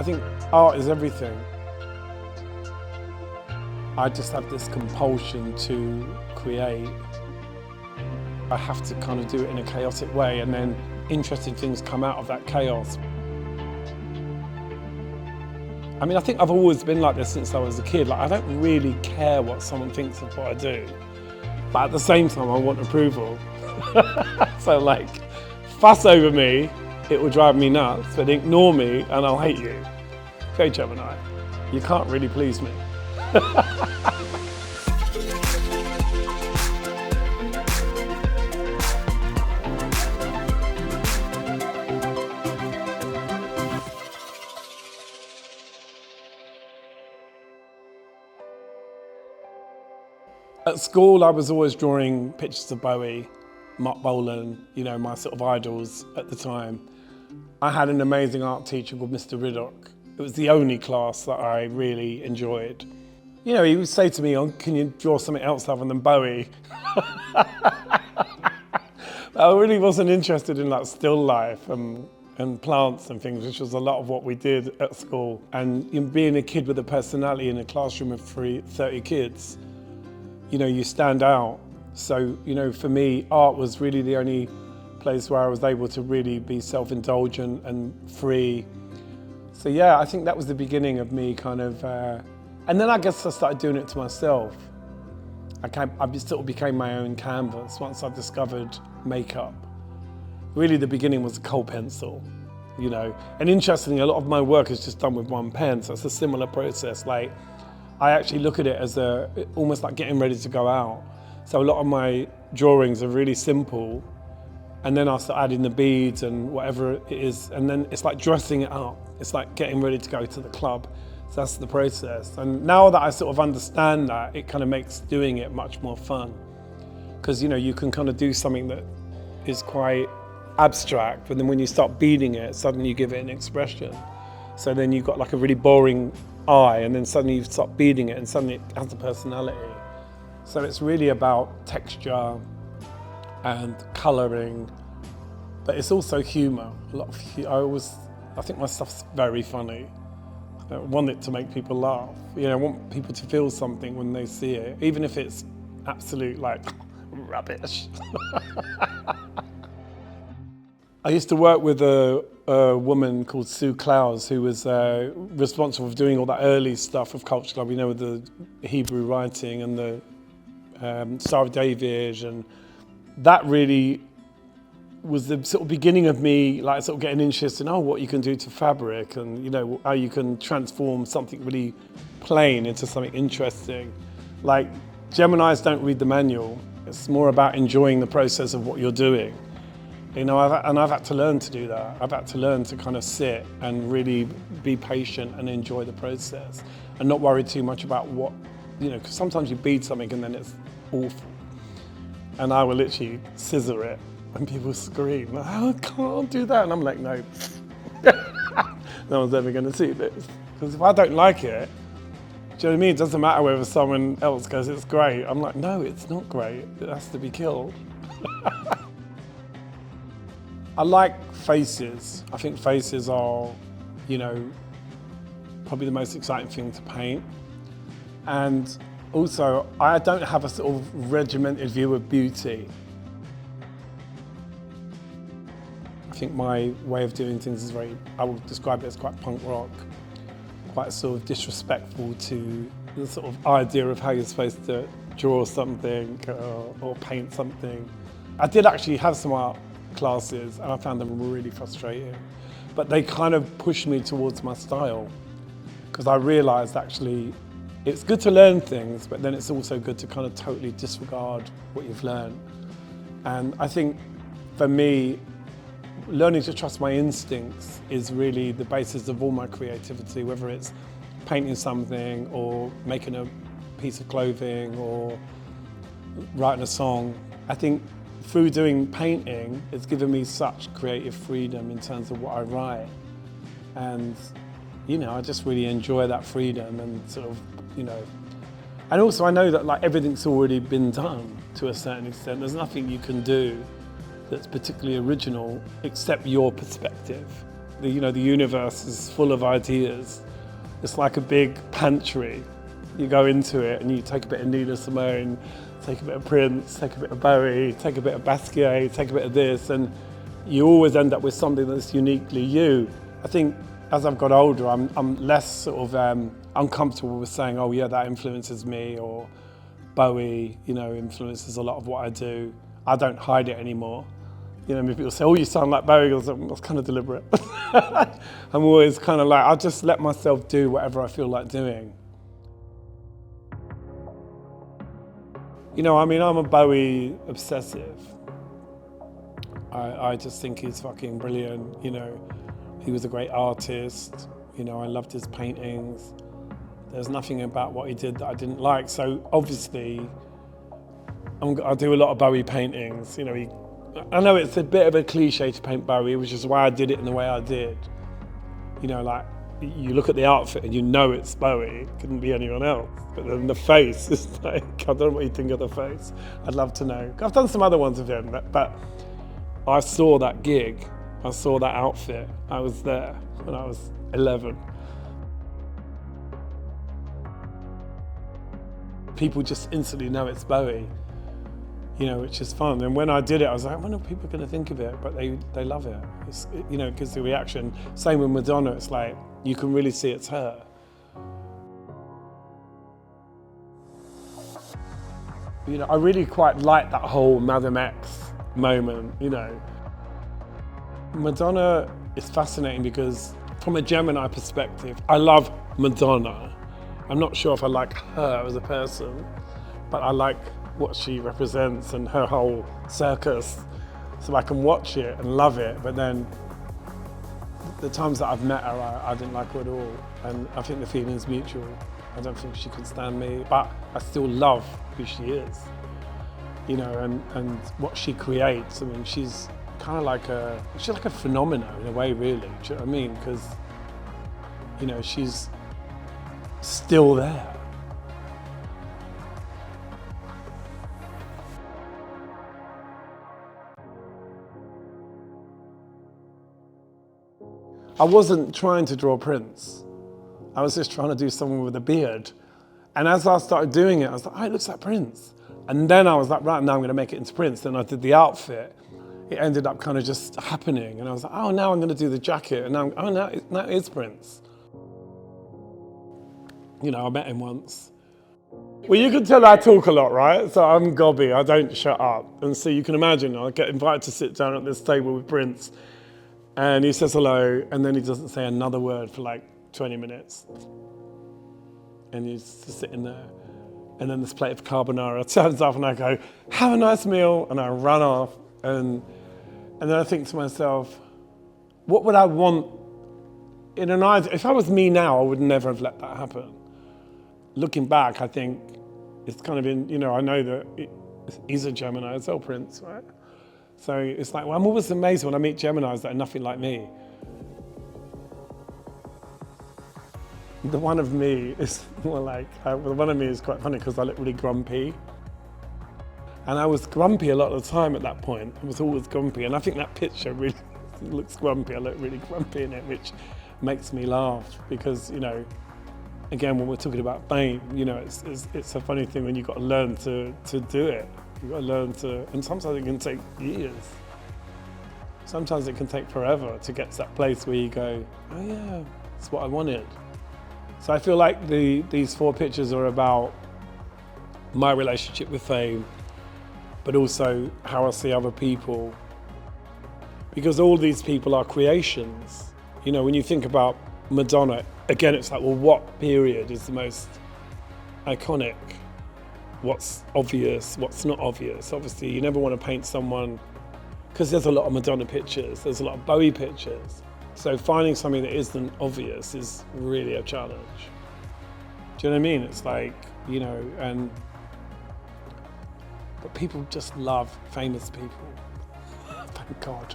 I think art is everything. I just have this compulsion to create. I have to kind of do it in a chaotic way, and then interesting things come out of that chaos. I mean, I think I've always been like this since I was a kid. Like, I don't really care what someone thinks of what I do, but at the same time, I want approval. So like, fuss over me, it will drive me nuts, but ignore me and I'll hate you. Okay, Gemini, you can't really please me. At school, I was always drawing pictures of Bowie, Mark Bolan, you know, my sort of idols at the time. I had an amazing art teacher called Mr. Riddock. It was the only class that I really enjoyed. You know, he would say to me, "Oh, can you draw something else other than Bowie?" I really wasn't interested in like still life and plants and things, which was a lot of what we did at school. And being a kid with a personality in a classroom of 30 kids, you know, you stand out. So, you know, for me, art was really the only place where I was able to really be self-indulgent and free. So yeah, I think that was the beginning of me kind of, and then I guess I started doing it to myself. I sort of became my own canvas once I discovered makeup. Really the beginning was a coal pencil, you know. And interestingly, a lot of my work is just done with one pen, so it's a similar process. Like, I actually look at it as almost like getting ready to go out. So a lot of my drawings are really simple, and then I'll start adding the beads and whatever it is, and then it's like dressing it up. It's like getting ready to go to the club. So that's the process. And now that I sort of understand that, it kind of makes doing it much more fun. Because, you know, you can kind of do something that is quite abstract, but then when you start beading it, suddenly you give it an expression. So then you've got like a really boring eye, and then suddenly you start beading it and suddenly it has a personality. So it's really about texture and colouring, but it's also humour. I think my stuff's very funny. I want it to make people laugh. You know, I want people to feel something when they see it, even if it's absolute like rubbish. I used to work with a woman called Sue Clowes, who was responsible for doing all that early stuff of Culture Club, you know, with the Hebrew writing and the Star of David, and that really was the sort of beginning of me like sort of getting interested in what you can do to fabric, and you know how you can transform something really plain into something interesting. Like, Geminis don't read the manual. It's more about enjoying the process of what you're doing. You know, I've had to learn to do that. I've had to learn to kind of sit and really be patient and enjoy the process and not worry too much about what, you know, because sometimes you bead something and then it's awful. And I will literally scissor it and people scream, "I can't do that." And I'm like, no, no one's ever going to see this. Because if I don't like it, do you know what I mean? It doesn't matter whether someone else goes, "It's great." I'm like, no, it's not great. It has to be killed. I like faces. I think faces are, you know, probably the most exciting thing to paint. And also, I don't have a sort of regimented view of beauty. I think my way of doing things is I would describe it as quite punk rock, quite sort of disrespectful to the sort of idea of how you're supposed to draw something or paint something. I did actually have some art classes and I found them really frustrating, but they kind of pushed me towards my style, because I realized actually it's good to learn things, but then it's also good to kind of totally disregard what you've learned. And I think for me, learning to trust my instincts is really the basis of all my creativity, whether it's painting something or making a piece of clothing or writing a song. I think through doing painting, it's given me such creative freedom in terms of what I write. And, you know, I just really enjoy that freedom and sort of, you know, and also I know that like everything's already been done to a certain extent. There's nothing you can do that's particularly original except your perspective. the universe is full of ideas. It's like a big pantry. You go into it and you take a bit of Nina Simone, take a bit of Prince, take a bit of Bowie, take a bit of Basquiat, take a bit of this, and you always end up with something that's uniquely you. I think as I've got older, I'm less sort of uncomfortable with saying, oh yeah, that influences me, or Bowie, influences a lot of what I do. I don't hide it anymore. People say, oh, you sound like Bowie. That's kind of deliberate. I'm always kind of like, I'll just let myself do whatever I feel like doing. I'm a Bowie obsessive. I just think he's fucking brilliant. He was a great artist. I loved his paintings. There's nothing about what he did that I didn't like. So obviously, I do a lot of Bowie paintings. I know it's a bit of a cliche to paint Bowie, which is why I did it in the way I did. Like, you look at the outfit and it's Bowie. It couldn't be anyone else. But then the face is like, I don't know what you think of the face. I'd love to know. I've done some other ones of him, but I saw that gig. I saw that outfit. I was there when I was 11. People just instantly know it's Bowie, which is fun. And when I did it, I was like, I wonder what people are going to think of it, but they love it. It gives the reaction. Same with Madonna, it's like, you can really see it's her. I really quite like that whole Madamme X moment, Madonna is fascinating because from a Gemini perspective, I love Madonna. I'm not sure if I like her as a person, but I like what she represents and her whole circus. So I can watch it and love it, but then the times that I've met her, I didn't like her at all. And I think the feeling's mutual. I don't think she can stand me, but I still love who she is, and what she creates. I mean, she's kind of like she's like a phenomenon in a way, really. Do you know what I mean? Because, she's still there. I wasn't trying to draw Prince. I was just trying to do someone with a beard. And as I started doing it, I was like, oh, it looks like Prince. And then I was like, right, now I'm gonna make it into Prince. Then I did the outfit. It ended up kind of just happening. And I was like, oh, now I'm gonna do the jacket. And now it is Prince. I met him once. Well, you can tell I talk a lot, right? So I'm gobby, I don't shut up. And so you can imagine, I get invited to sit down at this table with Prince, and he says hello, and then he doesn't say another word for like 20 minutes. And he's just sitting there. And then this plate of carbonara turns up and I go, have a nice meal, and I run off. And then I think to myself, what would I want in an idea? If I was me now, I would never have let that happen. Looking back, I think it's kind of been, I know that he's a Gemini as well, Prince, right? So it's like, well, I'm always amazed when I meet Geminis that are nothing like me. The one of me is more like, the one of me is quite funny because I look really grumpy. And I was grumpy a lot of the time at that point. I was always grumpy. And I think that picture really looks grumpy. I look really grumpy in it, which makes me laugh because, again, when we're talking about fame, it's a funny thing when you've got to learn to do it. You've got to learn to, and sometimes it can take years. Sometimes it can take forever to get to that place where you go, oh yeah, that's what I wanted. So I feel like these 4 pictures are about my relationship with fame, but also how I see other people. Because all these people are creations. When you think about Madonna, again, it's like, well, what period is the most iconic? What's obvious, what's not obvious? Obviously, you never want to paint someone, because there's a lot of Madonna pictures, there's a lot of Bowie pictures. So finding something that isn't obvious is really a challenge. Do you know what I mean? It's like, but people just love famous people. Thank God.